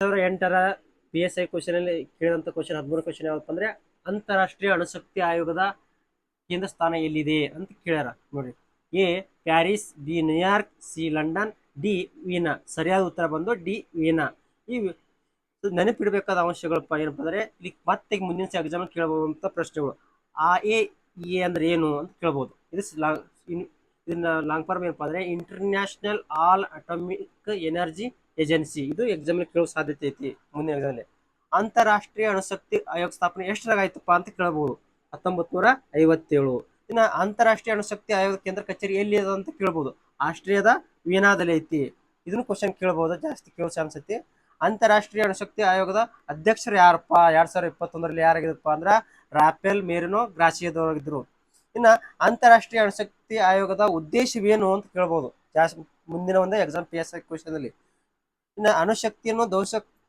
2008ರ PSI question ಅಲ್ಲಿ ಕೇಳಿದಂತ question 13 question ಯಾವಪ್ಪ ಅಂದ್ರೆ ಅಂತಾರಾಷ್ಟ್ರೀಯ ಅಣುಶಕ್ತಿ ಆಯೋಗದ ಕೇಂದ್ರ ಸ್ಥಾನ ಎಲ್ಲಿದೆ ಅಂತ ಕೇಳ್ಯಾರ ನೋಡ್ರಿ. A Paris, B New York, C London, D Veena. ಸರಿಯಾದ ಉತ್ತರ ಬಂದು ಡಿ ವೀನಾ. ಈ ನೆನಪಿಡಬೇಕಾದ ಅಂಶಗಳಪ್ಪ ಏನಪ್ಪ ಅಂದ್ರೆ ಇಲ್ಲಿ ಮತ್ತೆ ಮುಂದಿನ ಎಕ್ಸಾಮ್ ಕೇಳಬಹುದಂತ ಪ್ರಶ್ನೆಗಳು. ಎ ಅಂದ್ರೆ ಏನು ಅಂತ ಕೇಳಬಹುದು. ಇದನ್ನ ಲಾಂಗ್ ಫಾರ್ಮ್ ಏನಪ್ಪಾ ಅಂದ್ರೆ international all atomic energy agency. ಇದು ಎಕ್ಸಾಮ್ ಕೇಳೋ ಸಾಧ್ಯತೆ ಐತಿ ಮುಂದಿನ ಎಕ್ಸಾಮ್. ಅಂತಾರಾಷ್ಟ್ರೀಯ ಅಣುಶಕ್ತಿ ಆಯೋಗ ಸ್ಥಾಪನೆ ಎಷ್ಟರಾಗ ಆಯ್ತಪ್ಪ ಅಂತ ಕೇಳಬಹುದು. 1957. ಇನ್ನ ಅಂತಾರಾಷ್ಟ್ರೀಯ ಅಣುಶಕ್ತಿ ಆಯೋಗ ಕೇಂದ್ರ ಕಚೇರಿ ಎಲ್ಲಿ ಅದ ಅಂತ ಕೇಳಬಹುದು. ಆಸ್ಟ್ರಿಯಾದ ವೀನಾದಲ್ಲಿ ಐತಿ. ಇದನ್ನು ಕ್ವಶನ್ ಕೇಳಬಹುದು, ಜಾಸ್ತಿ ಕೇಳೋ ಚಾನ್ಸ್ ಐತಿ. ಅಂತಾರಾಷ್ಟ್ರೀಯ ಅಣುಶಕ್ತಿ ಆಯೋಗದ ಅಧ್ಯಕ್ಷರು ಯಾರಪ್ಪ 2021ರಲ್ಲಿ ಯಾರಾಗಿದ್ದಪ್ಪ ಅಂದ್ರ ರಾಫೆಲ್ ಮೇರಿನೋ ಗ್ರಾಸಿಯಾದವರಾಗಿದ್ರು. ಇನ್ನ ಅಂತಾರಾಷ್ಟ್ರೀಯ ಅಣುಶಕ್ತಿ ಆಯೋಗದ ಉದ್ದೇಶವೇನು ಅಂತ ಕೇಳಬಹುದು ಜಾಸ್ತಿ ಮುಂದಿನ ಒಂದು ಎಕ್ಸಾಮ್ PSI ಕ್ವಶನ್ ಅಲ್ಲಿ. ಇನ್ನ ಅಣುಶಕ್ತಿಯನ್ನು